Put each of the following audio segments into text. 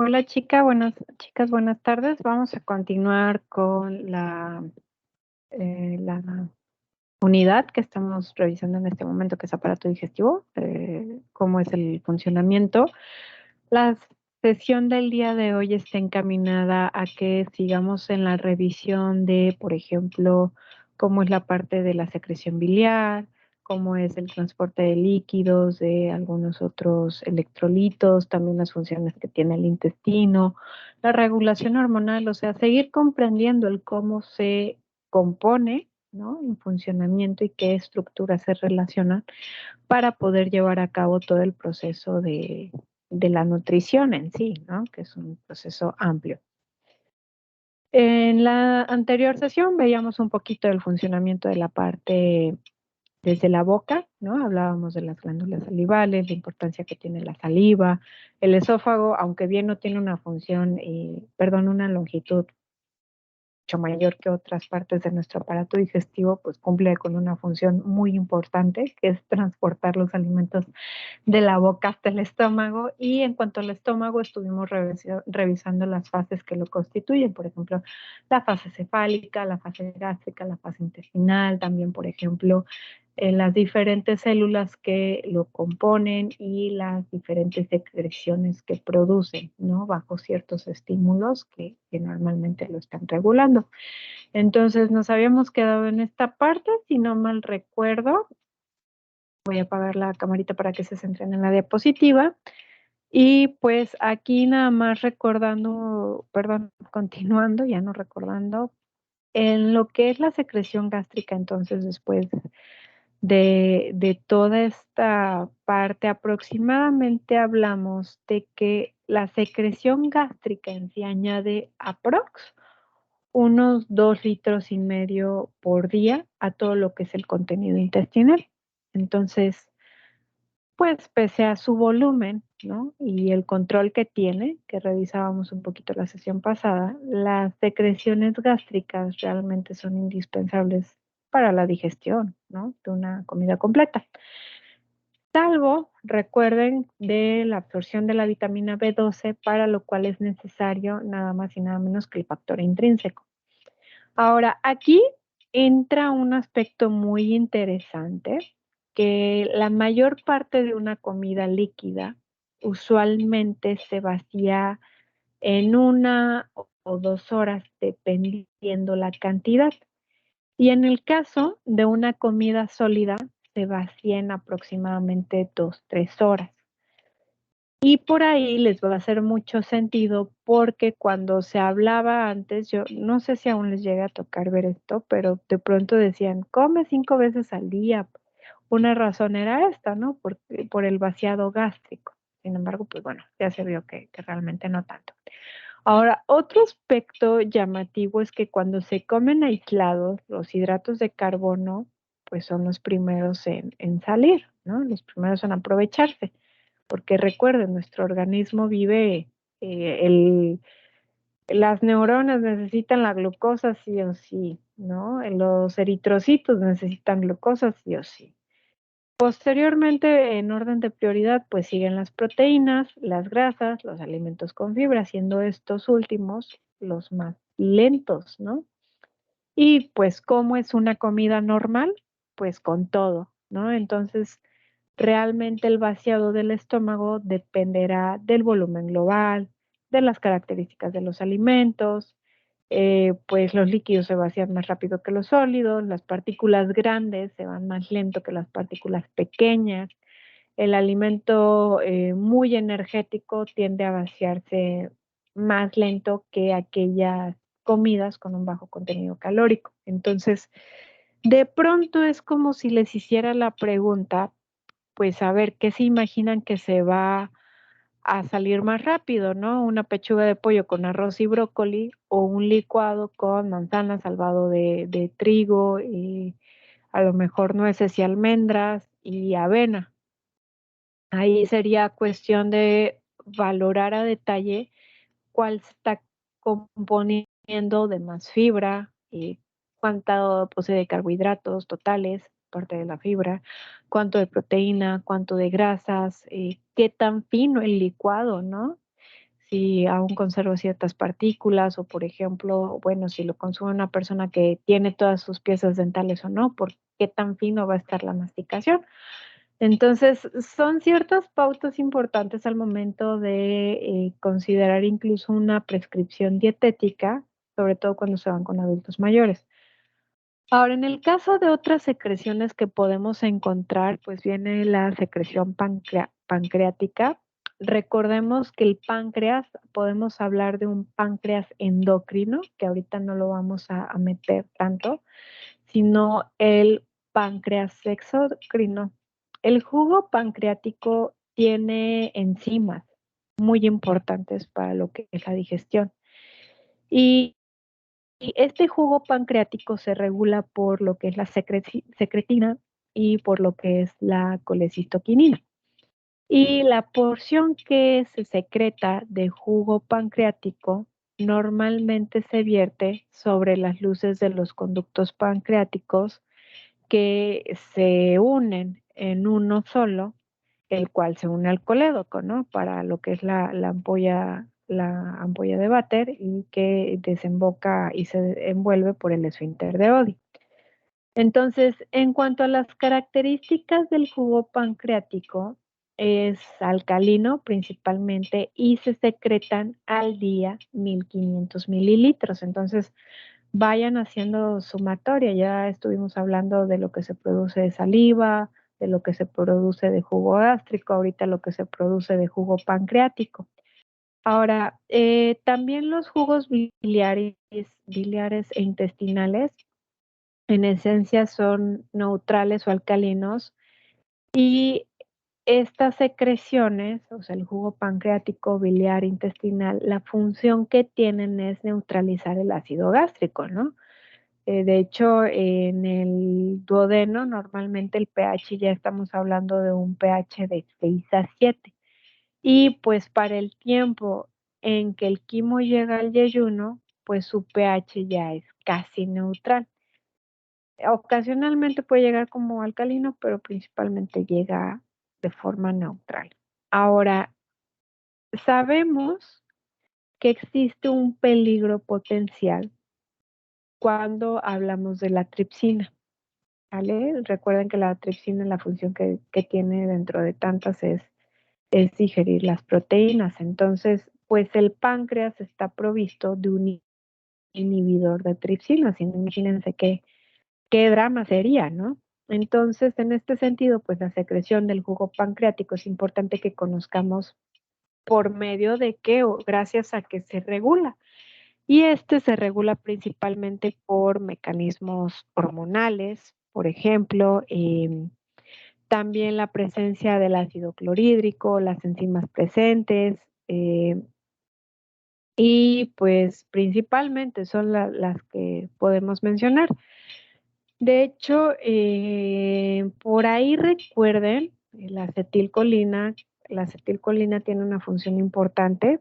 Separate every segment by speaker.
Speaker 1: Hola chicas, buenas tardes. Vamos a continuar con la unidad que estamos revisando en este momento, que es aparato digestivo, cómo es el funcionamiento. La sesión del día de hoy está encaminada a que sigamos en la revisión de, por ejemplo, cómo es la parte de la secreción biliar, cómo es el transporte de líquidos, de algunos otros electrolitos, también las funciones que tiene el intestino, la regulación hormonal, o sea, seguir comprendiendo el cómo se compone, ¿no? En funcionamiento y qué estructuras se relacionan para poder llevar a cabo todo el proceso de la nutrición en sí, ¿no? Que es un proceso amplio. En la anterior sesión veíamos un poquito del funcionamiento de la parte desde la boca, ¿no? Hablábamos de las glándulas salivales, la importancia que tiene la saliva, el esófago, aunque bien no tiene una función, una longitud mucho mayor que otras partes de nuestro aparato digestivo, pues cumple con una función muy importante, que es transportar los alimentos de la boca hasta el estómago. Y en cuanto al estómago, estuvimos revisando las fases que lo constituyen, por ejemplo, la fase cefálica, la fase gástrica, la fase intestinal, también, por ejemplo, las diferentes células que lo componen y las diferentes secreciones que producen, ¿no? Bajo ciertos estímulos que normalmente lo están regulando. Entonces, nos habíamos quedado en esta parte, si no mal recuerdo. Voy a apagar la camarita para que se centren en la diapositiva. Y pues aquí nada más recordando, perdón, continuando, ya no recordando, en lo que es la secreción gástrica, entonces después de toda esta parte, aproximadamente hablamos de que la secreción gástrica en sí añade aprox unos 2,5 litros por día a todo lo que es el contenido intestinal. Entonces, pues pese a su volumen, ¿no? Y el control que tiene, que revisábamos un poquito la sesión pasada, las secreciones gástricas realmente son indispensables para la digestión, ¿no? De una comida completa. Salvo, recuerden, de la absorción de la vitamina B12, para lo cual es necesario nada más y nada menos que el factor intrínseco. Ahora, aquí entra un aspecto muy interesante, que la mayor parte de una comida líquida usualmente se vacía en 1 o 2 horas, dependiendo la cantidad. Y en el caso de una comida sólida, se vacía en aproximadamente 2, 3 horas. Y por ahí les va a hacer mucho sentido porque cuando se hablaba antes, yo no sé si aún les llega a tocar ver esto, pero de pronto decían, come 5 veces al día. Una razón era esta, ¿no? Por el vaciado gástrico. Sin embargo, pues bueno, ya se vio que realmente no tanto. Ahora, otro aspecto llamativo es que cuando se comen aislados, los hidratos de carbono, pues son los primeros en salir, ¿no? Los primeros en aprovecharse. Porque recuerden, nuestro organismo vive, las neuronas necesitan la glucosa sí o sí, ¿no? Los eritrocitos necesitan glucosa sí o sí. Posteriormente, en orden de prioridad, pues siguen las proteínas, las grasas, los alimentos con fibra, siendo estos últimos los más lentos, ¿no? Y pues, ¿cómo es una comida normal? Pues con todo, ¿no? Entonces, realmente el vaciado del estómago dependerá del volumen global, de las características de los alimentos, pues los líquidos se vacían más rápido que los sólidos, las partículas grandes se van más lento que las partículas pequeñas, el alimento muy energético tiende a vaciarse más lento que aquellas comidas con un bajo contenido calórico. Entonces, de pronto es como si les hiciera la pregunta, pues a ver, ¿qué se imaginan que se va a salir más rápido, no? Una pechuga de pollo con arroz y brócoli o un licuado con manzana salvado de trigo y a lo mejor nueces y almendras y avena. Ahí sería cuestión de valorar a detalle cuál se está componiendo de más fibra, cuánto posee de carbohidratos totales, parte de la fibra, cuánto de proteína, cuánto de grasas, qué tan fino el licuado, ¿no? si aún conservo ciertas partículas o, por ejemplo, bueno, si lo consume una persona que tiene todas sus piezas dentales o no, por qué tan fino va a estar la masticación. Entonces, son ciertas pautas importantes al momento de considerar incluso una prescripción dietética, sobre todo cuando se van con adultos mayores. Ahora, en el caso de otras secreciones que podemos encontrar, pues viene la secreción pancreática. Recordemos que el páncreas, podemos hablar de un páncreas endocrino, que ahorita no lo vamos a meter tanto, sino el páncreas exocrino. El jugo pancreático tiene enzimas muy importantes para lo que es la digestión. Y este jugo pancreático se regula por lo que es la secretina y por lo que es la colecistoquinina. Y la porción que se secreta de jugo pancreático normalmente se vierte sobre las luces de los conductos pancreáticos que se unen en uno solo, el cual se une al colédoco, ¿no? Para lo que es la ampolla de váter y que desemboca y se envuelve por el esfínter de Oddi. Entonces, en cuanto a las características del jugo pancreático, es alcalino principalmente y se secretan al día 1500 mililitros. Entonces, vayan haciendo sumatoria. Ya estuvimos hablando de lo que se produce de saliva, de lo que se produce de jugo gástrico, ahorita lo que se produce de jugo pancreático. Ahora, también los jugos biliares e intestinales, en esencia son neutrales o alcalinos y estas secreciones, o sea, el jugo pancreático, biliar, intestinal, la función que tienen es neutralizar el ácido gástrico, ¿no? De hecho, en el duodeno normalmente el pH ya estamos hablando de un pH de 6 a 7. Y pues para el tiempo en que el quimo llega al yeyuno, pues su pH ya es casi neutral. Ocasionalmente puede llegar como alcalino, pero principalmente llega de forma neutral. Ahora, sabemos que existe un peligro potencial cuando hablamos de la tripsina. ¿Vale? Recuerden que la tripsina, la función que tiene dentro de tantas es digerir las proteínas. Entonces, pues el páncreas está provisto de un inhibidor de tripsina. Imagínense qué drama sería, ¿no? Entonces, en este sentido, pues la secreción del jugo pancreático es importante que conozcamos por medio de qué o gracias a que se regula. Y este se regula principalmente por mecanismos hormonales, por ejemplo, también la presencia del ácido clorhídrico, las enzimas presentes, y pues principalmente son las que podemos mencionar. De hecho, por ahí recuerden, la acetilcolina tiene una función importante.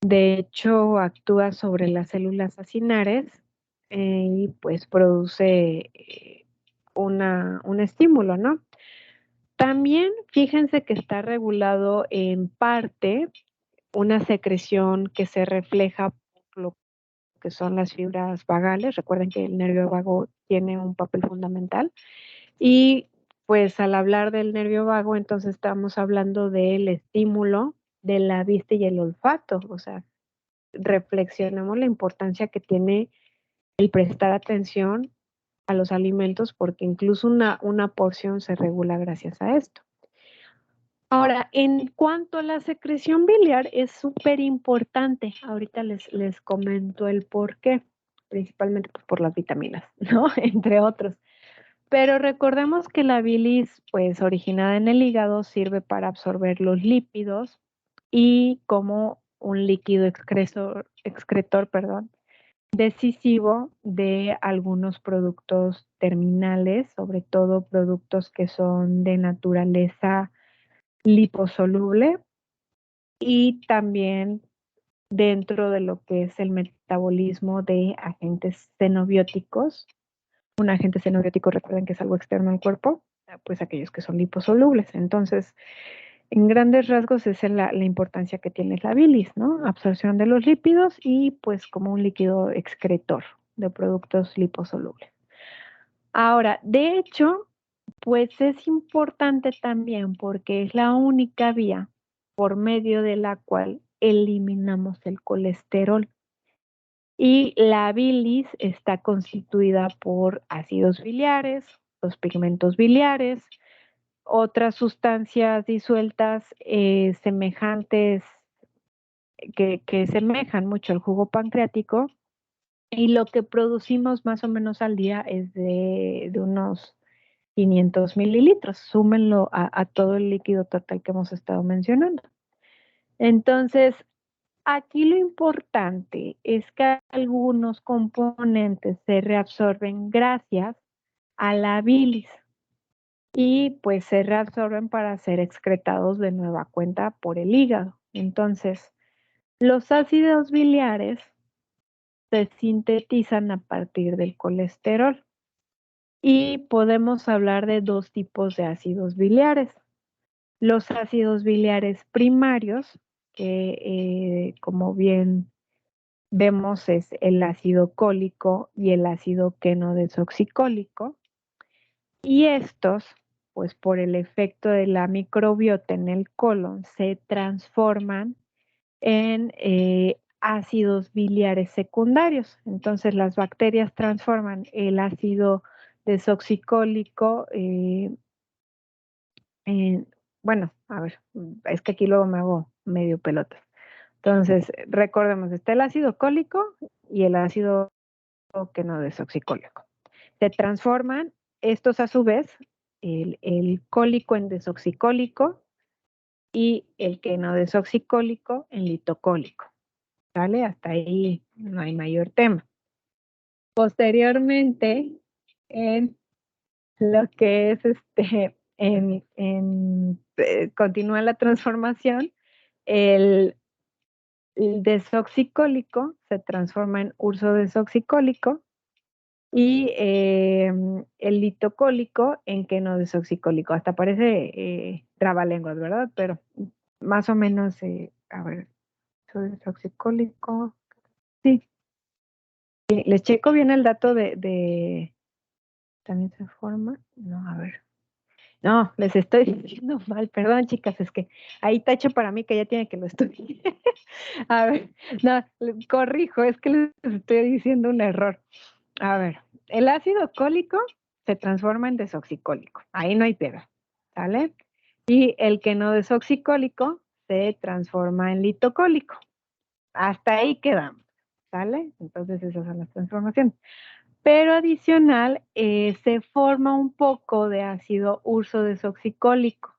Speaker 1: De hecho, actúa sobre las células acinares y pues produce un estímulo, ¿no? También fíjense que está regulado en parte una secreción que se refleja por lo que son las fibras vagales. Recuerden que el nervio vago tiene un papel fundamental. Y pues al hablar del nervio vago, entonces estamos hablando del estímulo de la vista y el olfato. O sea, reflexionemos la importancia que tiene el prestar atención a los alimentos, porque incluso una porción se regula gracias a esto. Ahora, en cuanto a la secreción biliar, es súper importante. Ahorita les comento el por qué, principalmente pues, por las vitaminas, ¿no? Entre otros. Pero recordemos que la bilis, pues originada en el hígado, sirve para absorber los lípidos y como un líquido excretor, perdón, decisivo de algunos productos terminales, sobre todo productos que son de naturaleza liposoluble y también dentro de lo que es el metabolismo de agentes xenobióticos. Un agente xenobiótico, recuerden que es algo externo al cuerpo, pues aquellos que son liposolubles. Entonces, En grandes rasgos esa es la importancia que tiene la bilis, ¿no? Absorción de los lípidos y pues como un líquido excretor de productos liposolubles. Ahora, de hecho, pues es importante también porque es la única vía por medio de la cual eliminamos el colesterol. Y la bilis está constituida por ácidos biliares, los pigmentos biliares, otras sustancias disueltas semejantes que semejan mucho al jugo pancreático, y lo que producimos más o menos al día es de unos 500 mililitros. Súmenlo a todo el líquido total que hemos estado mencionando. Entonces, aquí lo importante es que algunos componentes se reabsorben gracias a la bilis y pues se reabsorben para ser excretados de nueva cuenta por el hígado. Entonces, los ácidos biliares se sintetizan a partir del colesterol y podemos hablar de dos tipos de ácidos biliares. Los ácidos biliares primarios, que como bien vemos es el ácido cólico y el ácido queno-desoxicólico, y estos, pues por el efecto de la microbiota en el colon, se transforman en ácidos biliares secundarios. Entonces las bacterias transforman el ácido desoxicólico en, bueno, a ver, es que aquí luego me hago medio pelotas. Entonces, recordemos, está el ácido cólico y el ácido queno-desoxicólico. Se transforman estos a su vez, el cólico en desoxicólico y el queno-desoxicólico en litocólico. ¿Vale? Hasta ahí no hay mayor tema. Posteriormente, en lo que es continúa la transformación, el desoxicólico se transforma en ursodesoxicólico y el litocólico en queno-desoxicólico. Hasta parece trabalenguas, ¿verdad? Pero más o menos, a ver, ursodesoxicólico, sí. Les checo bien el dato también se forma, no, a ver. No, les estoy diciendo mal, perdón chicas, es que ahí tacho para mí que ya tiene que lo estudiar. A ver, no, corrijo, es que les estoy diciendo un error. A ver, el ácido cólico se transforma en desoxicólico, ahí no hay pega, ¿sale? Y el queno-desoxicólico se transforma en litocólico. Hasta ahí quedamos, ¿sale? Entonces esas son las transformaciones. Pero adicional, se forma un poco de ácido ursodesoxicólico.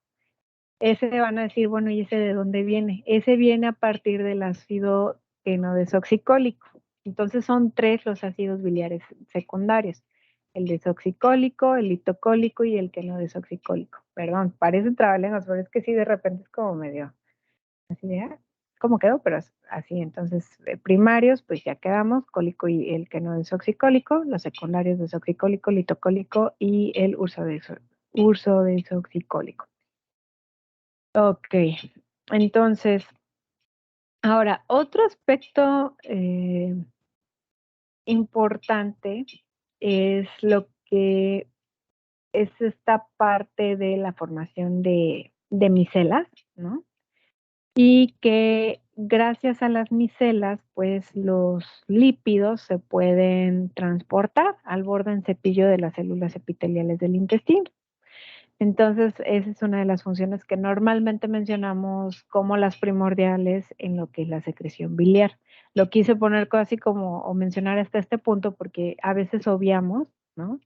Speaker 1: Ese van a decir, bueno, ¿y ese de dónde viene? Ese viene a partir del ácido queno-desoxicólico. Entonces son tres los ácidos biliares secundarios: el desoxicólico, el litocólico y el queno-desoxicólico. Perdón, parece trabalenguas, pero es que sí, de repente es como medio así de, ¿cómo quedó? Pero así, entonces, primarios, pues ya quedamos, cólico y el queno-desoxicólico, los secundarios desoxicólico, litocólico y el ursodesoxicólico. Ok, entonces, ahora, otro aspecto importante es lo que es esta parte de la formación de micelas, ¿no? Y que gracias a las micelas, pues los lípidos se pueden transportar al borde en cepillo de las células epiteliales del intestino. Entonces, esa es una de las funciones que normalmente mencionamos como las primordiales en lo que es la secreción biliar. Lo quise poner así como, o mencionar hasta este punto, porque a veces obviamos, ¿no?,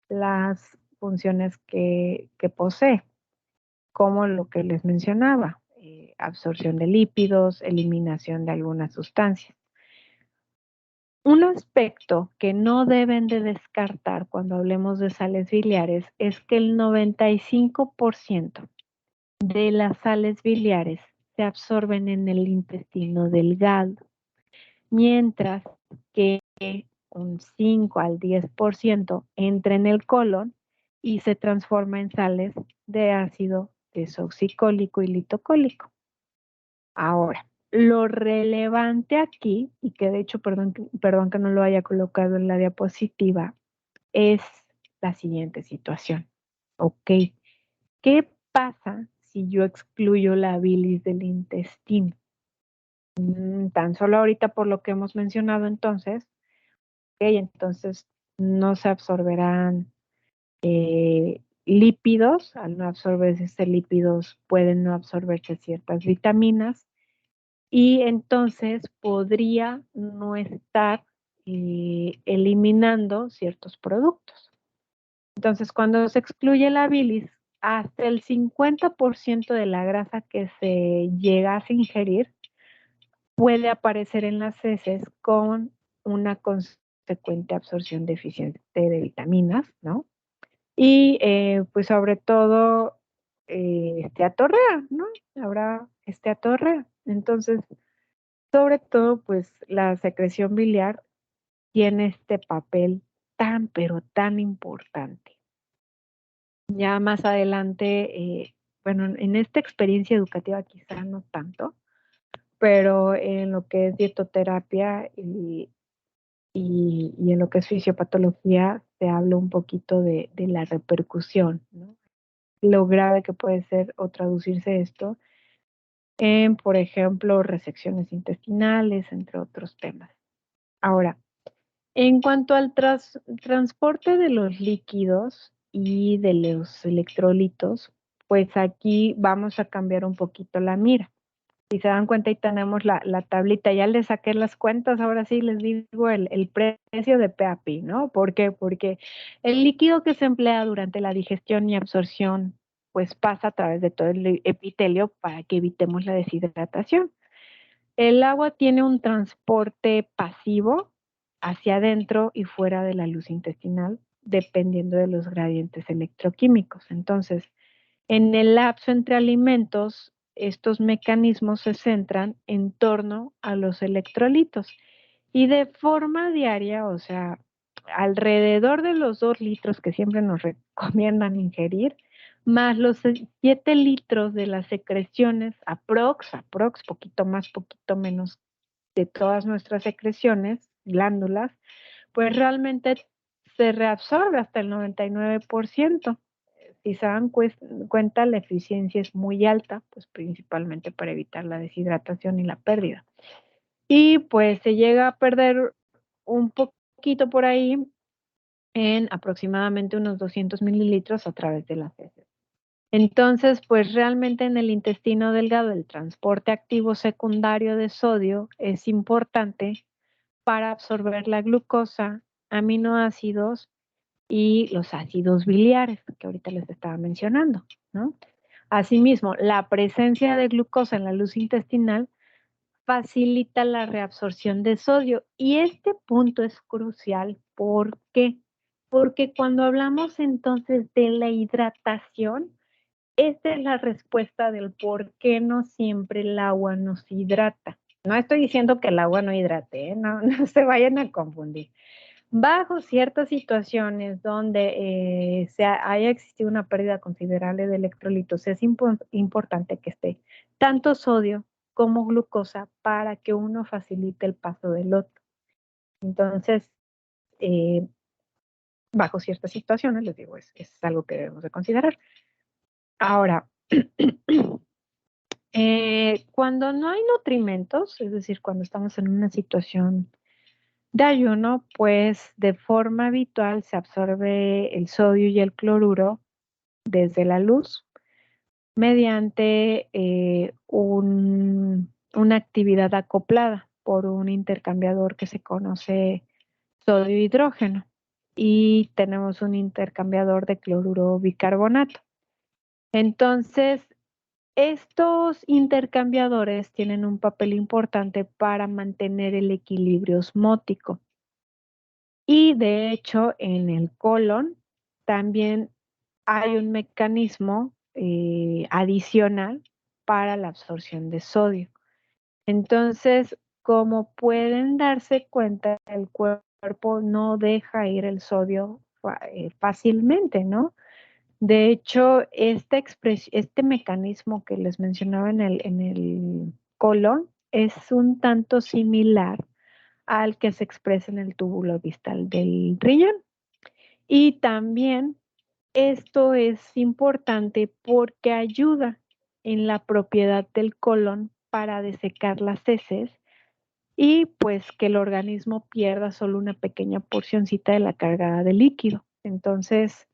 Speaker 1: las funciones que posee, como lo que les mencionaba, absorción de lípidos, eliminación de algunas sustancias. Un aspecto que no deben de descartar cuando hablemos de sales biliares es que el 95% de las sales biliares se absorben en el intestino delgado, mientras que un 5 al 10% entra en el colon y se transforma en sales de ácido desoxicólico y litocólico. Ahora, lo relevante aquí, y que de hecho, perdón que no lo haya colocado en la diapositiva, es la siguiente situación. Ok, ¿qué pasa si yo excluyo la bilis del intestino? Tan solo ahorita por lo que hemos mencionado entonces, entonces no se absorberán lípidos, al no absorberse lípidos pueden no absorberse ciertas vitaminas y entonces podría no estar eliminando ciertos productos. Entonces, cuando se excluye la bilis, hasta el 50% de la grasa que se llegase a ingerir puede aparecer en las heces con una consecuente absorción deficiente de vitaminas, ¿no? Y pues sobre todo esteatorrea, ¿no? Habrá esteatorrea. Entonces, sobre todo, pues la secreción biliar tiene este papel tan, pero tan importante. Ya más adelante, bueno, en esta experiencia educativa quizá no tanto, pero en lo que es dietoterapia y en lo que es fisiopatología se habla un poquito de la repercusión, ¿no? Lo grave que puede ser o traducirse esto en, por ejemplo, resecciones intestinales, entre otros temas. Ahora, en cuanto al transporte de los líquidos y de los electrolitos, pues aquí vamos a cambiar un poquito la mira. Si se dan cuenta, ahí tenemos la tablita. Ya les saqué las cuentas, ahora sí les digo el precio de PAPI, ¿no? ¿Por qué? Porque el líquido que se emplea durante la digestión y absorción, pues pasa a través de todo el epitelio para que evitemos la deshidratación. El agua tiene un transporte pasivo hacia adentro y fuera de la luz intestinal, dependiendo de los gradientes electroquímicos. Entonces, en el lapso entre alimentos, estos mecanismos se centran en torno a los electrolitos y de forma diaria, o sea, alrededor de los 2 litros que siempre nos recomiendan ingerir, más los 7 litros de las secreciones, aprox, poquito más, poquito menos de todas nuestras secreciones, glándulas, pues realmente se reabsorbe hasta el 99%. Si se dan cuenta, la eficiencia es muy alta, pues principalmente para evitar la deshidratación y la pérdida. Y pues se llega a perder un poquito por ahí en aproximadamente unos 200 mililitros a través de las heces. Entonces, pues realmente en el intestino delgado el transporte activo secundario de sodio es importante para absorber la glucosa, aminoácidos y los ácidos biliares, que ahorita les estaba mencionando, ¿no? Asimismo, la presencia de glucosa en la luz intestinal facilita la reabsorción de sodio y este punto es crucial. ¿Por qué? Porque cuando hablamos entonces de la hidratación, esta es la respuesta del por qué no siempre el agua nos hidrata. No estoy diciendo que el agua no hidrate, ¿eh? No, no se vayan a confundir. Bajo ciertas situaciones donde haya existido una pérdida considerable de electrolitos, es importante que esté tanto sodio como glucosa para que uno facilite el paso del otro. Entonces, eh, bajo ciertas situaciones, les digo, es algo que debemos de considerar. Ahora, cuando no hay nutrimentos, es decir, cuando estamos en una situación de ayuno, pues de forma habitual se absorbe el sodio y el cloruro desde la luz mediante una actividad acoplada por un intercambiador que se conoce sodio-hidrógeno y tenemos un intercambiador de cloruro bicarbonato. Entonces, estos intercambiadores tienen un papel importante para mantener el equilibrio osmótico. Y de hecho, en el colon también hay un mecanismo adicional para la absorción de sodio. Entonces, como pueden darse cuenta, el cuerpo no deja ir el sodio fácilmente, ¿no? De hecho, este mecanismo que les mencionaba en el colon es un tanto similar al que se expresa en el túbulo distal del riñón. Y también esto es importante porque ayuda en la propiedad del colon para desecar las heces y pues que el organismo pierda solo una pequeña porcioncita de la carga de líquido. Entonces,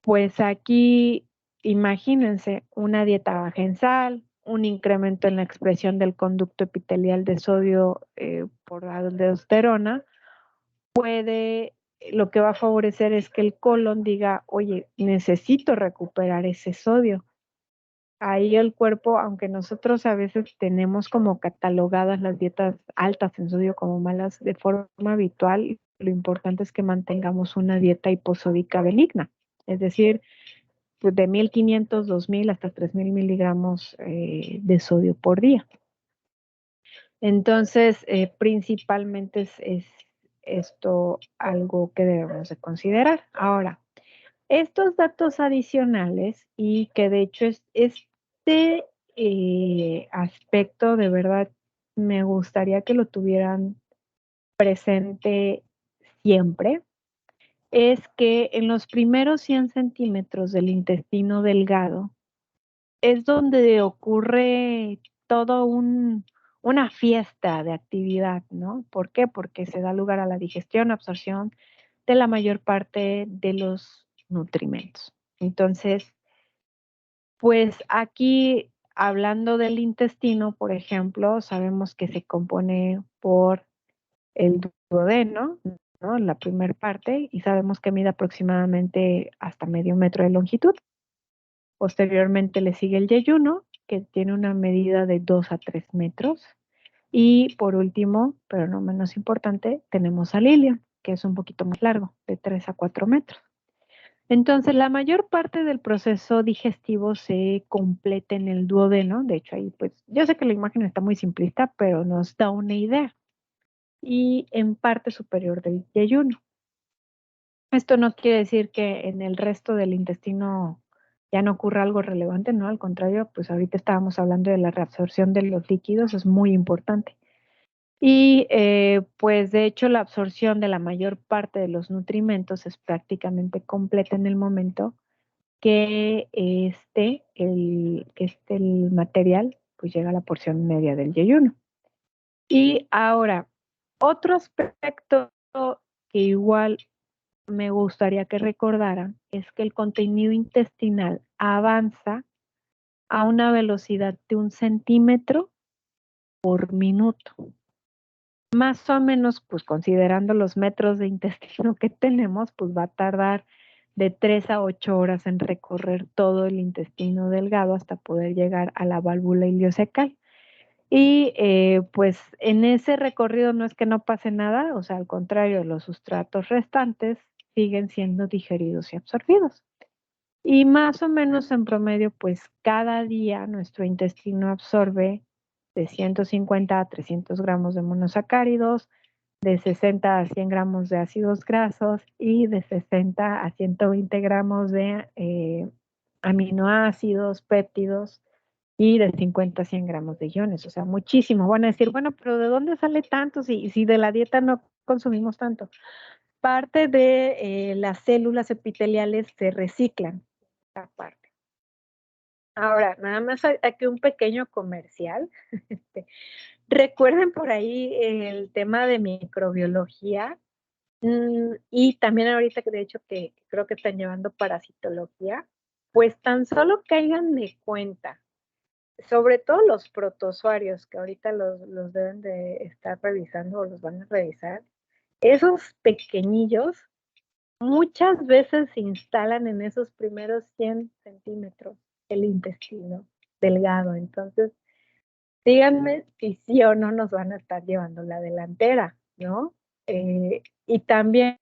Speaker 1: pues aquí imagínense una dieta baja en sal, un incremento en la expresión del conducto epitelial de sodio por aldosterona, lo que va a favorecer es que el colon diga, oye, necesito recuperar ese sodio. Ahí el cuerpo, aunque nosotros a veces tenemos como catalogadas las dietas altas en sodio como malas de forma habitual, lo importante es que mantengamos una dieta hiposódica benigna, es decir, pues de 1500, 2000 hasta 3000 miligramos de sodio por día. Entonces, principalmente es esto algo que debemos de considerar. Ahora, estos datos adicionales y que de hecho este aspecto de verdad me gustaría que lo tuvieran presente siempre, es que en los primeros 100 centímetros del intestino delgado es donde ocurre todo una fiesta de actividad, ¿no? ¿Por qué? Porque se da lugar a la digestión, absorción de la mayor parte de los nutrimentos. Entonces, pues aquí, hablando del intestino, por ejemplo, sabemos que se compone por el duodeno, ¿no? La primera parte, y sabemos que mide aproximadamente hasta medio metro de longitud. Posteriormente le sigue el yeyuno, que tiene una medida de 2 a 3 metros. Y por último, pero no menos importante, tenemos al ilion, que es un poquito más largo, de 3 a 4 metros. Entonces, la mayor parte del proceso digestivo se completa en el duodeno. De hecho, ahí, pues, yo sé que la imagen está muy simplista, pero nos da una idea. Y en parte superior del yeyuno. Esto no quiere decir que en el resto del intestino ya no ocurra algo relevante, no, al contrario, pues ahorita estábamos hablando de la reabsorción de los líquidos, es muy importante. Y pues de hecho la absorción de la mayor parte de los nutrimentos es prácticamente completa en el momento que el material pues llega a la porción media del yeyuno. Y ahora, otro aspecto que igual me gustaría que recordaran es que el contenido intestinal avanza a una velocidad de 1 centímetro por minuto. Más o menos, pues considerando los metros de intestino que tenemos, pues va a tardar de 3 a 8 horas en recorrer todo el intestino delgado hasta poder llegar a la válvula ileocecal. Y pues en ese recorrido no es que no pase nada, o sea, al contrario, los sustratos restantes siguen siendo digeridos y absorbidos. Y más o menos en promedio, pues cada día nuestro intestino absorbe de 150 a 300 gramos de monosacáridos, de 60 a 100 gramos de ácidos grasos y de 60 a 120 gramos de aminoácidos, péptidos y de 50 a 100 gramos de iones, o sea, muchísimo. Van a decir, bueno, pero ¿de dónde sale tanto si de la dieta no consumimos tanto? Parte de las células epiteliales se reciclan, esta parte. Ahora, nada más aquí un pequeño comercial. Este, recuerden por ahí el tema de microbiología y también ahorita que de hecho que creo que están llevando parasitología, pues tan solo caigan de cuenta, sobre todo los protozoarios que ahorita los deben de estar revisando o los van a revisar, esos pequeñillos muchas veces se instalan en esos primeros 100 centímetros el intestino delgado. Entonces, díganme si sí o no nos van a estar llevando la delantera, ¿no? Y también,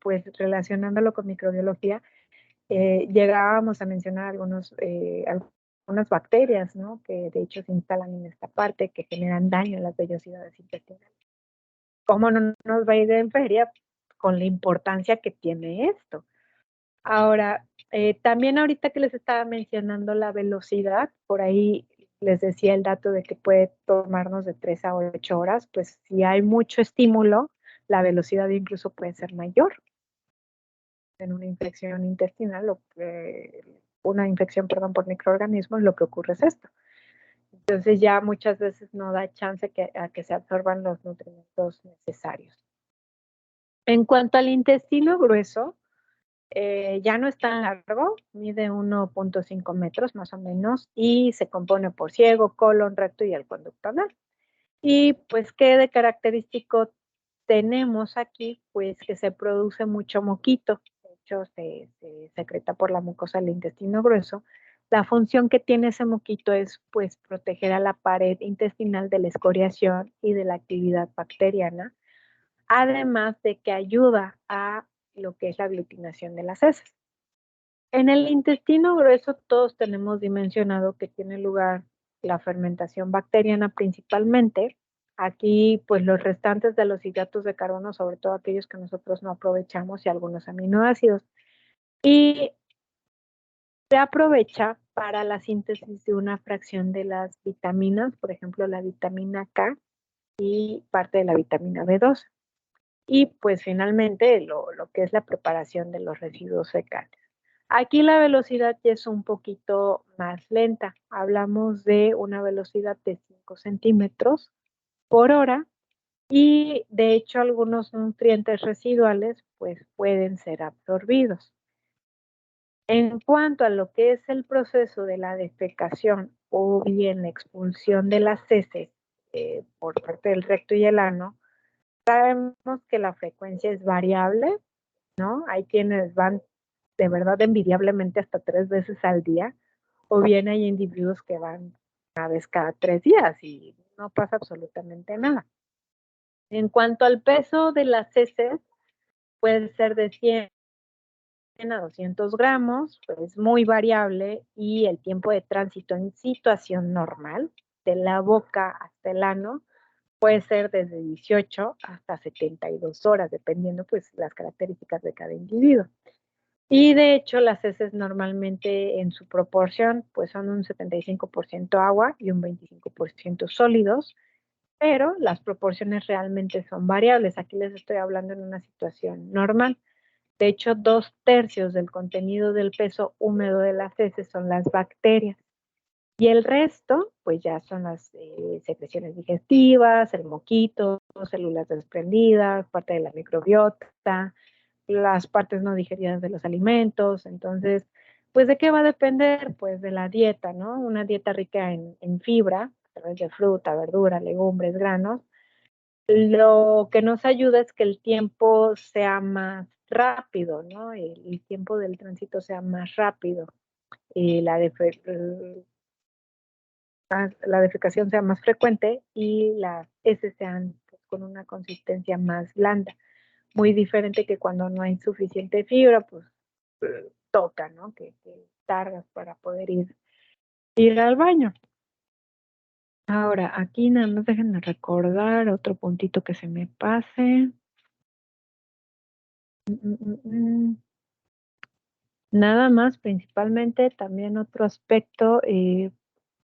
Speaker 1: pues relacionándolo con microbiología, llegábamos a mencionar algunas bacterias, ¿no? Que de hecho se instalan en esta parte, que generan daño en las vellosidades intestinales. ¿Cómo no nos va a ir en feria con la importancia que tiene esto? Ahora, también ahorita que les estaba mencionando la velocidad, por ahí les decía el dato de que puede tomarnos de 3 a 8 horas, pues si hay mucho estímulo, la velocidad incluso puede ser mayor. En una infección intestinal, una infección, perdón, por microorganismos, lo que ocurre es esto. Entonces ya muchas veces no da chance a que se absorban los nutrientes necesarios. En cuanto al intestino grueso, ya no es tan largo, mide 1.5 metros más o menos y se compone por ciego, colon, recto y el conducto anal. Y pues, ¿qué de característico tenemos aquí? Pues que se produce mucho moquito, de hecho se secreta por la mucosa del intestino grueso. La función que tiene ese moquito es pues proteger a la pared intestinal de la escoriación y de la actividad bacteriana, además de que ayuda a lo que es la aglutinación de las heces. En el intestino grueso todos tenemos dimensionado que tiene lugar la fermentación bacteriana principalmente. Aquí, pues los restantes de los hidratos de carbono, sobre todo aquellos que nosotros no aprovechamos y algunos aminoácidos. Y se aprovecha para la síntesis de una fracción de las vitaminas, por ejemplo, la vitamina K y parte de la vitamina B12. Y pues finalmente lo que es la preparación de los residuos fecales. Aquí la velocidad ya es un poquito más lenta. Hablamos de una velocidad de 5 centímetros por hora y de hecho algunos nutrientes residuales pues pueden ser absorbidos. En cuanto a lo que es el proceso de la defecación o bien la expulsión de las heces por parte del recto y el ano, sabemos que la frecuencia es variable, ¿no? Hay quienes van de verdad envidiablemente hasta 3 veces al día, o bien hay individuos que van una vez cada 3 días y no pasa absolutamente nada. En cuanto al peso de las heces, puede ser de 100 a 200 gramos, pues muy variable y el tiempo de tránsito en situación normal, de la boca hasta el ano, puede ser desde 18 hasta 72 horas, dependiendo pues las características de cada individuo. Y de hecho las heces normalmente en su proporción pues son un 75% agua y un 25% sólidos, pero las proporciones realmente son variables. Aquí les estoy hablando en una situación normal. De hecho, 2/3 del contenido del peso húmedo de las heces son las bacterias. Y el resto, pues ya son las secreciones digestivas, el moquito, células desprendidas, parte de la microbiota, las partes no digeridas de los alimentos. Entonces, pues ¿de qué va a depender? Pues de la dieta, ¿no? Una dieta rica en fibra, a través de fruta, verdura, legumbres, granos. Lo que nos ayuda es que el tiempo sea más rápido, ¿no? El tiempo del tránsito sea más rápido y la defecación sea más frecuente y las heces sean pues, con una consistencia más blanda. Muy diferente que cuando no hay suficiente fibra, pues toca, ¿no? Que tardas para poder ir al baño. Ahora, aquí nada más déjenme recordar otro puntito que se me pase. Mm, mm, mm. Nada más, principalmente también otro aspecto,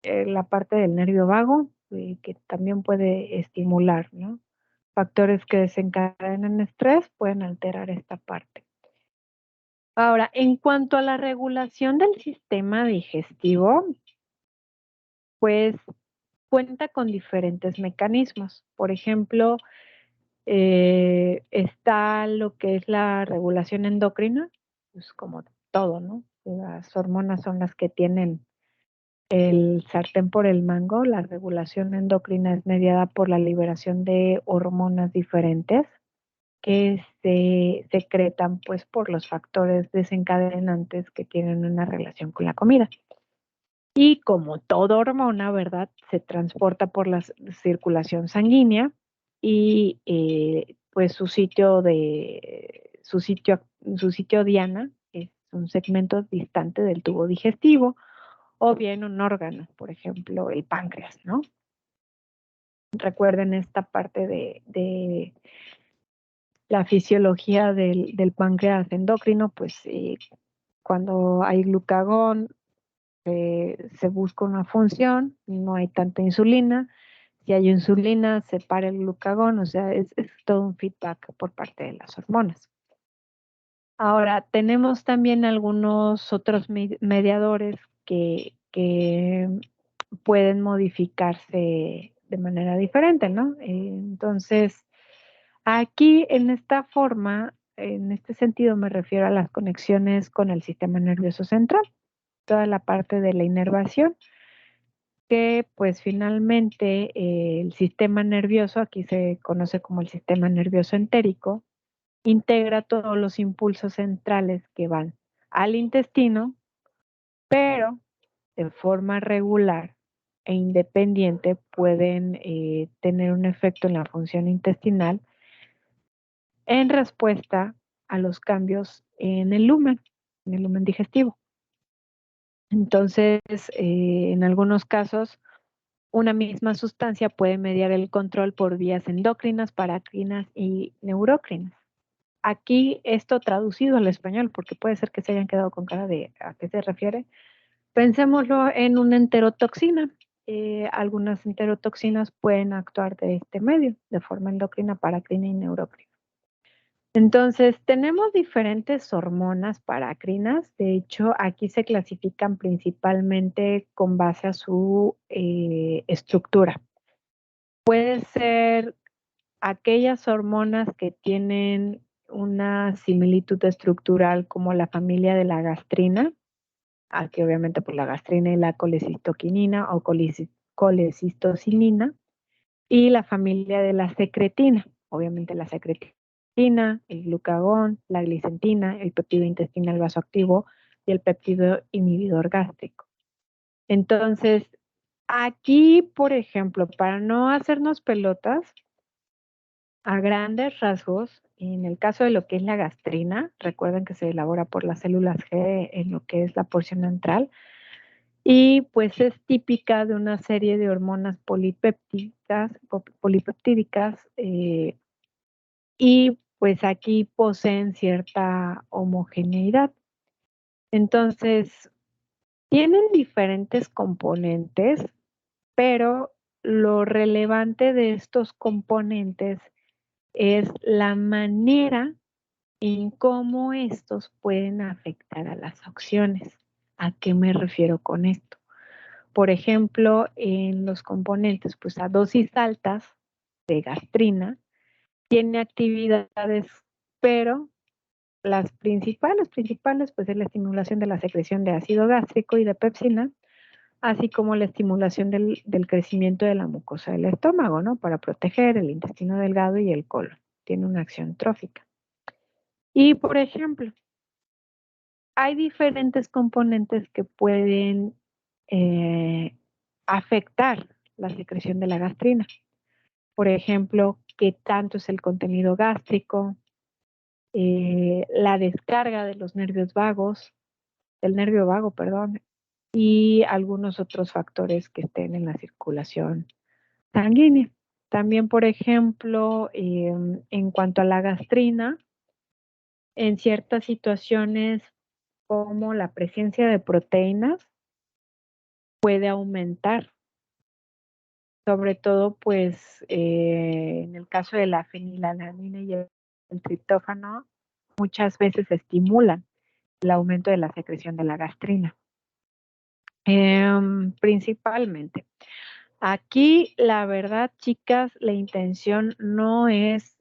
Speaker 1: la parte del nervio vago, que también puede estimular, ¿no? Factores que desencadenan estrés pueden alterar esta parte. Ahora, en cuanto a la regulación del sistema digestivo, pues cuenta con diferentes mecanismos. Por ejemplo, está lo que es la regulación endocrina, pues como todo, ¿no? Las hormonas son las que tienen el sartén por el mango. La regulación endocrina es mediada por la liberación de hormonas diferentes que se secretan pues por los factores desencadenantes que tienen una relación con la comida. Y como toda hormona, ¿verdad? Se transporta por la circulación sanguínea y pues su sitio diana es un segmento distante del tubo digestivo o bien un órgano, por ejemplo, el páncreas, ¿no? Recuerden esta parte de la fisiología del páncreas endocrino, pues Cuando hay glucagón, se busca una función, no hay tanta insulina. Si hay insulina, se para el glucagón, o sea, es todo un feedback por parte de las hormonas. Ahora, tenemos también algunos otros mediadores que pueden modificarse de manera diferente, ¿no? Entonces, aquí en esta forma, en este sentido me refiero a las conexiones con el sistema nervioso central, toda la parte de la inervación, que pues finalmente el sistema nervioso, aquí se conoce como el sistema nervioso entérico, integra todos los impulsos centrales que van al intestino, pero de forma regular e independiente pueden tener un efecto en la función intestinal en respuesta a los cambios en el lumen digestivo. Entonces, en algunos casos, una misma sustancia puede mediar el control por vías endocrinas, paracrinas y neurocrinas. Aquí esto traducido al español, porque puede ser que se hayan quedado con cara de a qué se refiere. Pensémoslo en una enterotoxina. Algunas enterotoxinas pueden actuar de este medio, de forma endocrina, paracrina y neurocrina. Entonces, tenemos diferentes hormonas paracrinas. De hecho, aquí se clasifican principalmente con base a su estructura. Puede ser aquellas hormonas que tienen una similitud estructural como la familia de la gastrina, aquí obviamente por la gastrina y la colecistoquinina o colecistocinina, y la familia de la secretina, obviamente la secretina, el glucagón, la glicentina, el péptido intestinal vasoactivo y el péptido inhibidor gástrico. Entonces, aquí, por ejemplo, para no hacernos pelotas, a grandes rasgos, en el caso de lo que es la gastrina, recuerden que se elabora por las células G en lo que es la porción antral, y pues es típica de una serie de hormonas polipeptídicas, y pues aquí poseen cierta homogeneidad. Entonces, tienen diferentes componentes, pero lo relevante de estos componentes es la manera en cómo estos pueden afectar a las acciones. ¿A qué me refiero con esto? Por ejemplo, en los componentes, pues a dosis altas de gastrina, tiene actividades, pero las principales, pues es la estimulación de la secreción de ácido gástrico y de pepsina, así como la estimulación del crecimiento de la mucosa del estómago, ¿no? Para proteger el intestino delgado y el colon. Tiene una acción trófica. Y, por ejemplo, hay diferentes componentes que pueden afectar la secreción de la gastrina. Por ejemplo, qué tanto es el contenido gástrico, la descarga de los nervios vagos, del nervio vago, perdón, y algunos otros factores que estén en la circulación sanguínea. También, por ejemplo, en cuanto a la gastrina, en ciertas situaciones como la presencia de proteínas puede aumentar, sobre todo pues en el caso de la fenilalanina y el triptófano, muchas veces estimulan el aumento de la secreción de la gastrina. Principalmente. Aquí, la verdad, chicas, la intención no es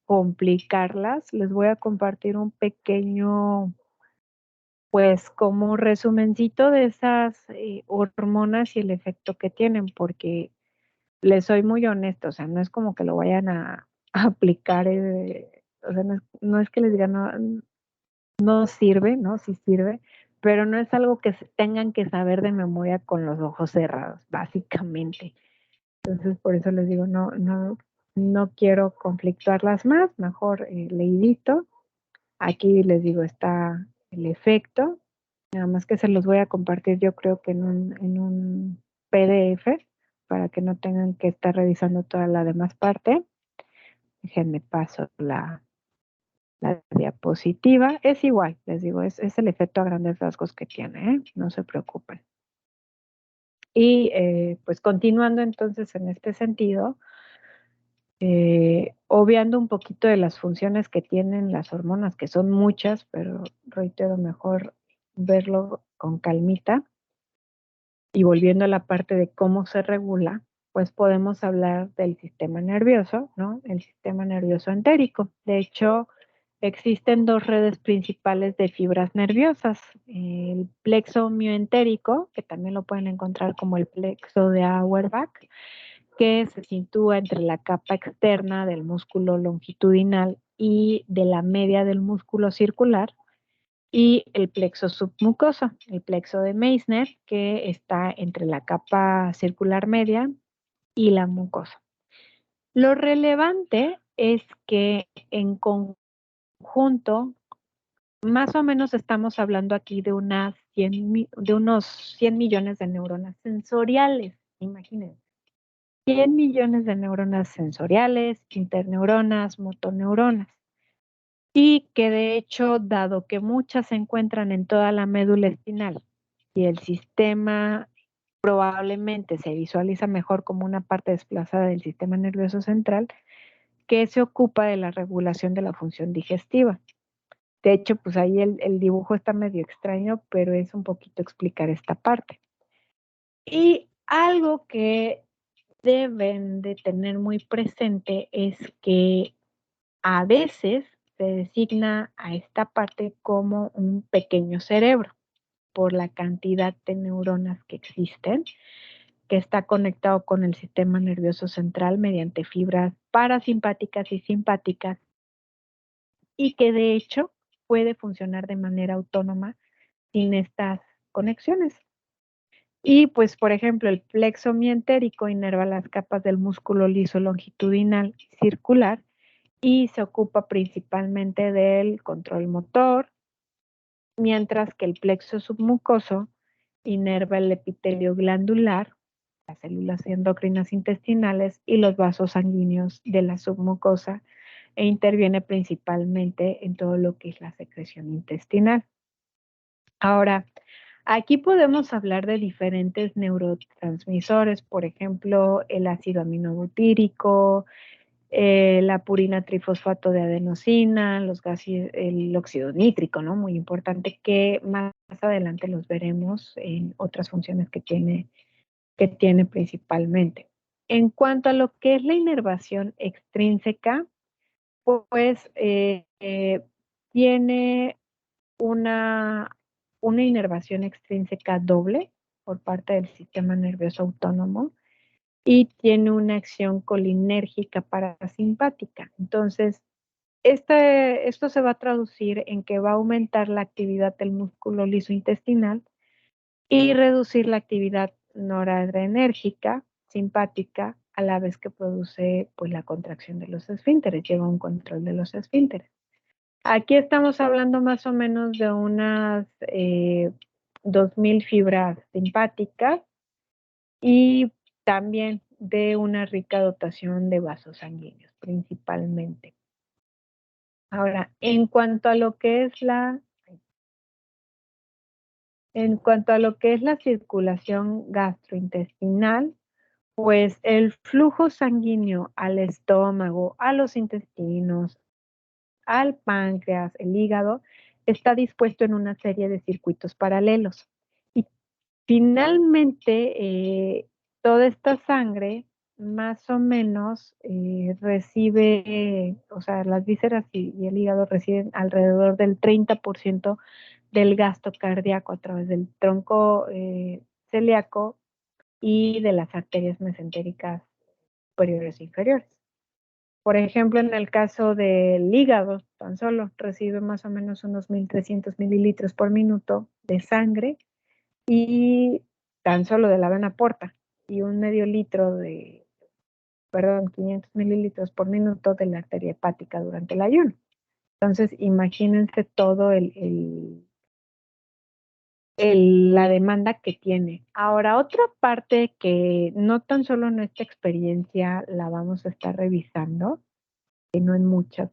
Speaker 1: complicarlas. Les voy a compartir un pequeño, pues, como resumencito de esas hormonas y el efecto que tienen, porque les soy muy honesta, o sea, no es como que lo vayan a aplicar, o sea, no es que les digan, no sirve, ¿no? Sí sirve, pero no es algo que tengan que saber de memoria con los ojos cerrados, básicamente. Entonces, por eso les digo, no quiero conflictuarlas más, mejor leidito. Aquí les digo, está el efecto, nada más que se los voy a compartir yo creo que en un PDF para que no tengan que estar revisando toda la demás parte. Déjenme paso la diapositiva. Es igual, les digo, es el efecto a grandes rasgos que tiene, ¿eh? No se preocupen. Y pues continuando entonces en este sentido, obviando un poquito de las funciones que tienen las hormonas, que son muchas, pero reitero, mejor verlo con calmita. Y volviendo a la parte de cómo se regula, pues podemos hablar del sistema nervioso, ¿no? El sistema nervioso entérico. De hecho, existen dos redes principales de fibras nerviosas. El plexo mioentérico, que también lo pueden encontrar como el plexo de Auerbach, que se sitúa entre la capa externa del músculo longitudinal y de la media del músculo circular, y el plexo submucoso, el plexo de Meissner, que está entre la capa circular media y la mucosa. Lo relevante es que en conjunto, más o menos estamos hablando aquí de unos 100 millones de neuronas sensoriales, imagínense. 100 millones de neuronas sensoriales, interneuronas, motoneuronas. Y que de hecho, dado que muchas se encuentran en toda la médula espinal y el sistema probablemente se visualiza mejor como una parte desplazada del sistema nervioso central, que se ocupa de la regulación de la función digestiva. De hecho, pues ahí el dibujo está medio extraño, pero es un poquito explicar esta parte. Y algo que deben de tener muy presente es que a veces se designa a esta parte como un pequeño cerebro por la cantidad de neuronas que existen, que está conectado con el sistema nervioso central mediante fibras parasimpáticas y simpáticas, y que de hecho puede funcionar de manera autónoma sin estas conexiones. Y pues, por ejemplo, el plexo mientérico inerva las capas del músculo liso longitudinal y circular y se ocupa principalmente del control motor, mientras que el plexo submucoso inerva el epitelio glandular, las células endocrinas intestinales y los vasos sanguíneos de la submucosa, e interviene principalmente en todo lo que es la secreción intestinal. Ahora, aquí podemos hablar de diferentes neurotransmisores, por ejemplo, el ácido aminobutírico, la purina trifosfato de adenosina, el óxido nítrico, ¿no? Muy importante, que más adelante los veremos en otras funciones que tiene principalmente. En cuanto a lo que es la inervación extrínseca, pues tiene una, una inervación extrínseca doble por parte del sistema nervioso autónomo y tiene una acción colinérgica parasimpática. Entonces, esto se va a traducir en que va a aumentar la actividad del músculo liso intestinal y reducir la actividad noradrenérgica simpática, a la vez que produce pues la contracción de los esfínteres, lleva un control de los esfínteres. Aquí estamos hablando más o menos de unas 2000 fibras simpáticas y también de una rica dotación de vasos sanguíneos, principalmente. Ahora, en cuanto a lo que es la circulación gastrointestinal, pues el flujo sanguíneo al estómago, a los intestinos, al páncreas, el hígado, está dispuesto en una serie de circuitos paralelos. Y finalmente, toda esta sangre más o menos recibe, o sea, las vísceras y el hígado reciben alrededor del 30% del gasto cardíaco a través del tronco celíaco y de las arterias mesentéricas superiores e inferiores. Por ejemplo, en el caso del hígado, tan solo recibe más o menos unos 1300 mililitros por minuto de sangre y tan solo de la vena porta y un medio litro de, perdón, 500 mililitros por minuto de la arteria hepática durante el ayuno. Entonces, imagínense todo la demanda que tiene. Ahora, otra parte que no tan solo en esta experiencia la vamos a estar revisando, sino en muchas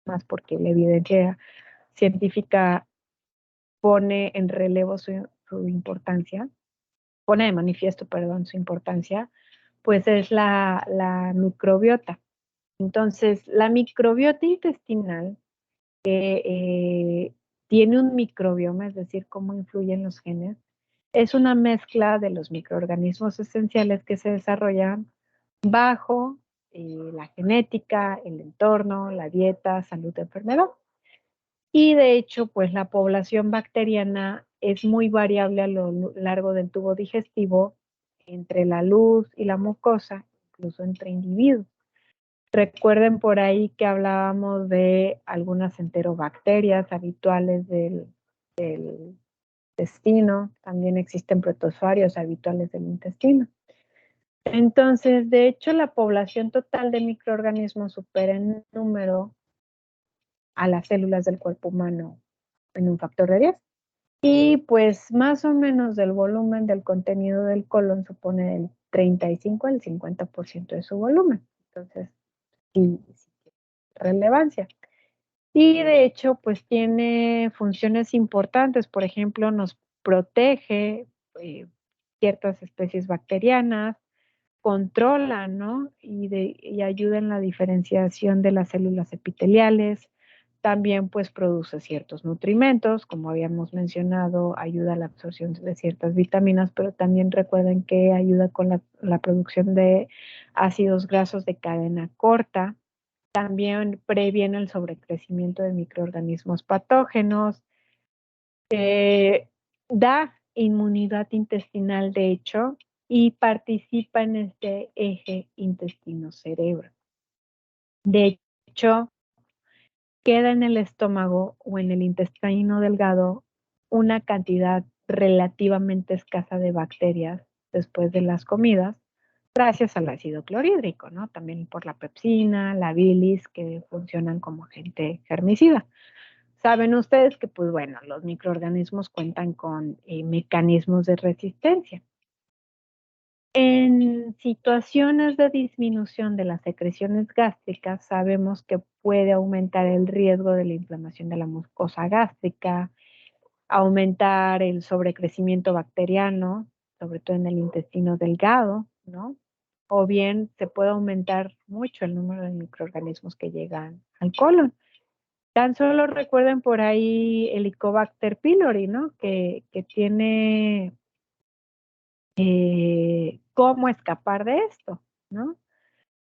Speaker 1: más porque la evidencia científica pone en relevo su importancia, pone de manifiesto, perdón, su importancia, pues es la microbiota. Entonces, la microbiota intestinal tiene un microbioma, es decir, cómo influyen los genes, es una mezcla de los microorganismos esenciales que se desarrollan bajo la genética, el entorno, la dieta, salud, enfermedad. Y de hecho, pues la población bacteriana es muy variable a lo largo del tubo digestivo, entre la luz y la mucosa, incluso entre individuos. Recuerden por ahí que hablábamos de algunas enterobacterias habituales del intestino, también existen protozoarios habituales del intestino. Entonces, de hecho, la población total de microorganismos supera en número a las células del cuerpo humano en un factor de 10. Y pues más o menos del volumen del contenido del colon supone el 35 al 50% de su volumen. Entonces, sí, relevancia. Y de hecho, pues tiene funciones importantes. Por ejemplo, nos protege ciertas especies bacterianas, controla, ¿no? Y ayuda en la diferenciación de las células epiteliales. También pues produce ciertos nutrimentos, como habíamos mencionado, ayuda a la absorción de ciertas vitaminas, pero también recuerden que ayuda con la producción de ácidos grasos de cadena corta. También previene el sobrecrecimiento de microorganismos patógenos. Da inmunidad intestinal, de hecho, y participa en este eje intestino-cerebro. De hecho, queda en el estómago o en el intestino delgado una cantidad relativamente escasa de bacterias después de las comidas, gracias al ácido clorhídrico, ¿no? También por la pepsina, la bilis, que funcionan como agente germicida. Saben ustedes que, pues bueno, los microorganismos cuentan con mecanismos de resistencia. En situaciones de disminución de las secreciones gástricas, sabemos que puede aumentar el riesgo de la inflamación de la mucosa gástrica, aumentar el sobrecrecimiento bacteriano, sobre todo en el intestino delgado, ¿no? O bien se puede aumentar mucho el número de microorganismos que llegan al colon. Tan solo recuerden por ahí el Helicobacter pylori, ¿no? Que tiene cómo escapar de esto, ¿no?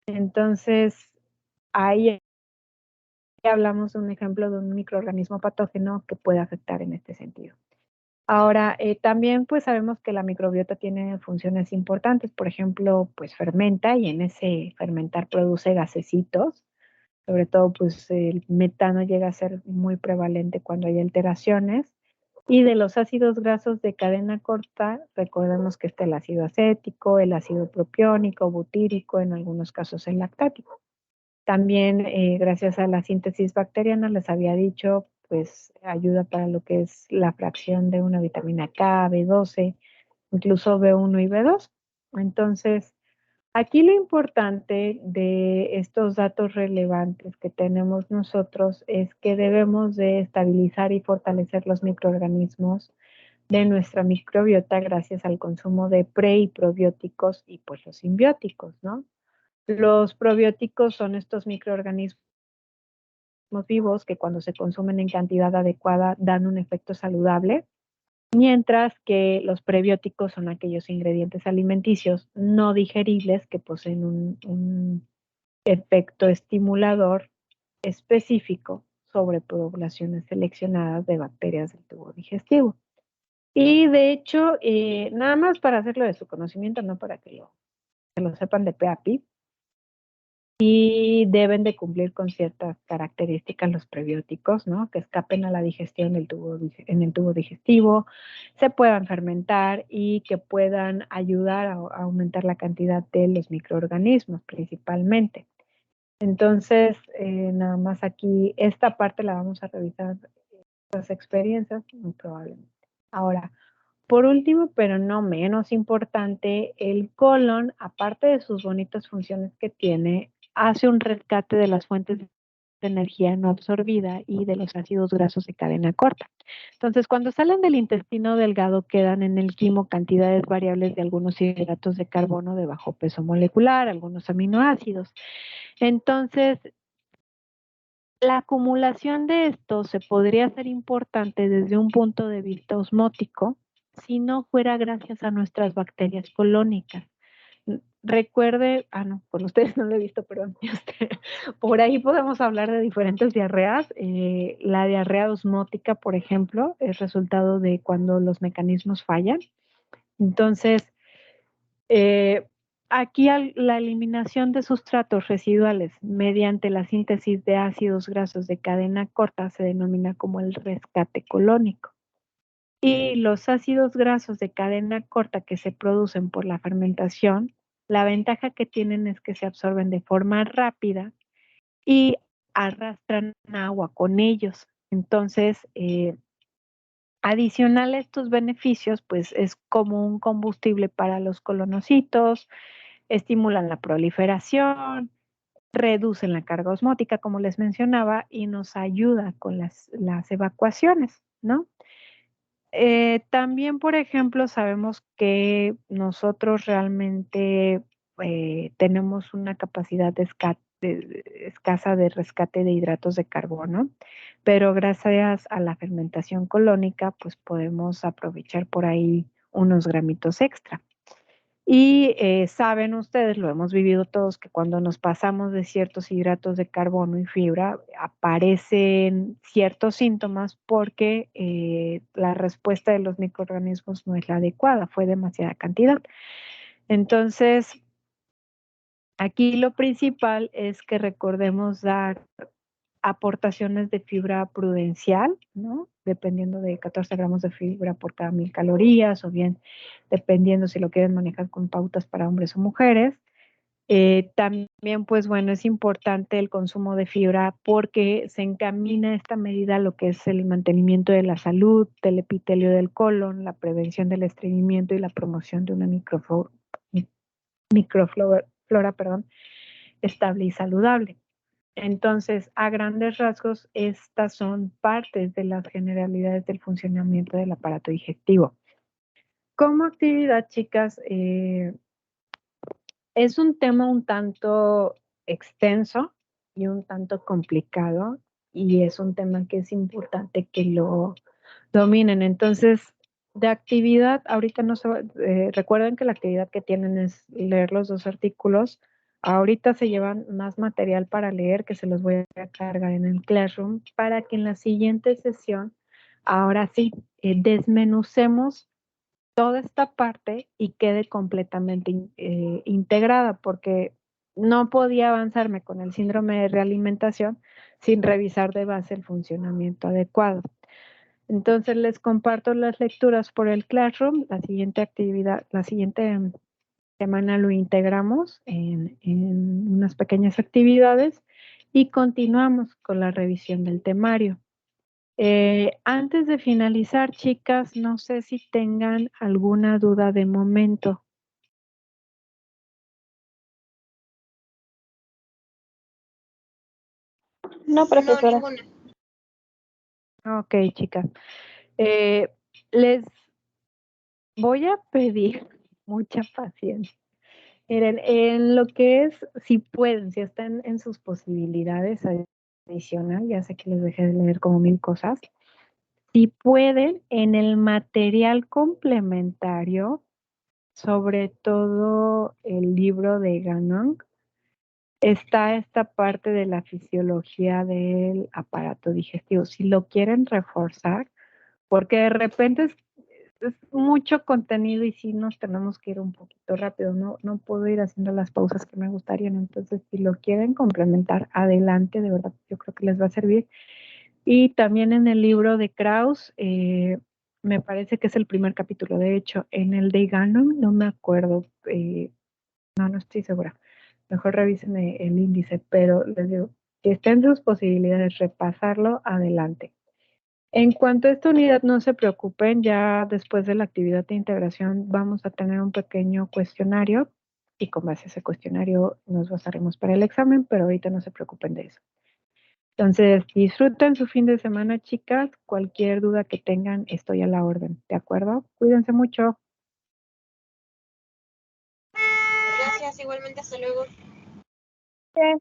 Speaker 1: Entonces, ahí hablamos de un ejemplo de un microorganismo patógeno que puede afectar en este sentido. Ahora, también pues sabemos que la microbiota tiene funciones importantes, por ejemplo, pues fermenta y en ese fermentar produce gasecitos, sobre todo pues el metano llega a ser muy prevalente cuando hay alteraciones. Y de los ácidos grasos de cadena corta, recordemos que está el ácido acético, el ácido propiónico, butírico, en algunos casos el lactático. También, gracias a la síntesis bacteriana, les había dicho, pues ayuda para lo que es la fracción de una vitamina K, B12, incluso B1 y B2. Entonces, aquí lo importante de estos datos relevantes que tenemos nosotros es que debemos de estabilizar y fortalecer los microorganismos de nuestra microbiota gracias al consumo de pre y probióticos y pues los simbióticos, ¿no? Los probióticos son estos microorganismos vivos que cuando se consumen en cantidad adecuada dan un efecto saludable, mientras que los prebióticos son aquellos ingredientes alimenticios no digeribles que poseen un efecto estimulador específico sobre poblaciones seleccionadas de bacterias del tubo digestivo. Y de hecho, nada más para hacerlo de su conocimiento, no para que lo sepan de pe a pi, y deben de cumplir con ciertas características los prebióticos, ¿no? Que escapen a la digestión en el tubo digestivo, se puedan fermentar y que puedan ayudar a aumentar la cantidad de los microorganismos principalmente. Entonces, nada más aquí, esta parte la vamos a revisar, las experiencias, muy probablemente. Ahora, por último, pero no menos importante, el colon, aparte de sus bonitas funciones que tiene, hace un rescate de las fuentes de energía no absorbida y de los ácidos grasos de cadena corta. Entonces, cuando salen del intestino delgado, quedan en el quimo cantidades variables de algunos hidratos de carbono de bajo peso molecular, algunos aminoácidos. Entonces, la acumulación de esto se podría hacer importante desde un punto de vista osmótico si no fuera gracias a nuestras bacterias colónicas. Recuerde, no, con ustedes no lo he visto, perdón. Por ahí podemos hablar de diferentes diarreas. La diarrea osmótica, por ejemplo, es resultado de cuando los mecanismos fallan. Entonces, eh, aquí la eliminación de sustratos residuales mediante la síntesis de ácidos grasos de cadena corta se denomina como el rescate colónico. Y los ácidos grasos de cadena corta que se producen por la fermentación, la ventaja que tienen es que se absorben de forma rápida y arrastran agua con ellos. Entonces, adicional a estos beneficios, pues es como un combustible para los colonocitos, estimulan la proliferación, reducen la carga osmótica, como les mencionaba, y nos ayuda con las evacuaciones, ¿no? También, por ejemplo, sabemos que nosotros realmente tenemos una capacidad escasa de rescate de hidratos de carbono, pero gracias a la fermentación colónica, pues podemos aprovechar por ahí unos gramitos extra. Y saben ustedes, lo hemos vivido todos, que cuando nos pasamos de ciertos hidratos de carbono y fibra, aparecen ciertos síntomas porque la respuesta de los microorganismos no es la adecuada, fue demasiada cantidad. Entonces, aquí lo principal es que recordemos dar aportaciones de fibra prudencial, ¿no? Dependiendo de 14 gramos de fibra por cada 1000 calorías, o bien dependiendo si lo quieren manejar con pautas para hombres o mujeres. También, pues bueno, es importante el consumo de fibra porque se encamina esta medida a lo que es el mantenimiento de la salud, del epitelio del colon, la prevención del estreñimiento y la promoción de una microflora, perdón, estable y saludable. Entonces, a grandes rasgos, estas son partes de las generalidades del funcionamiento del aparato digestivo. Como actividad, chicas, es un tema un tanto extenso y un tanto complicado, y es un tema que es importante que lo dominen. Entonces, de actividad, ahorita no se recuerden que la actividad que tienen es leer los 2 artículos. Ahorita se llevan más material para leer que se los voy a cargar en el Classroom para que en la siguiente sesión, ahora sí, desmenucemos toda esta parte y quede completamente integrada, porque no podía avanzarme con el síndrome de realimentación sin revisar de base el funcionamiento adecuado. Entonces les comparto las lecturas por el Classroom. La siguiente actividad, la siguiente semana lo integramos en unas pequeñas actividades y continuamos con la revisión del temario. Antes de finalizar, chicas, no sé si tengan alguna duda de momento.
Speaker 2: No, profesora.
Speaker 3: No, ninguna.
Speaker 1: Ok, chicas. Les voy a pedir mucha paciencia. Miren, en lo que es, si pueden, si están en sus posibilidades adicional, ya sé que les dejé de leer como 1000 cosas, si pueden, en el material complementario, sobre todo el libro de Ganong, está esta parte de la fisiología del aparato digestivo. Si lo quieren reforzar, porque de repente es mucho contenido y sí nos tenemos que ir un poquito rápido, no puedo ir haciendo las pausas que me gustarían. Entonces, si lo quieren complementar, adelante, de verdad, yo creo que les va a servir. Y también en el libro de Krauss, me parece que es el primer capítulo. De hecho, en el de Gannon no me acuerdo, no estoy segura. Mejor revisen el índice, pero les digo, que estén sus posibilidades, repasarlo, adelante. En cuanto a esta unidad, no se preocupen, ya después de la actividad de integración vamos a tener un pequeño cuestionario y con base a ese cuestionario nos basaremos para el examen, pero ahorita no se preocupen de eso. Entonces, disfruten su fin de semana, chicas. Cualquier duda que tengan, estoy a la orden, ¿de acuerdo? Cuídense mucho.
Speaker 2: Gracias, igualmente, hasta luego.
Speaker 1: Bien.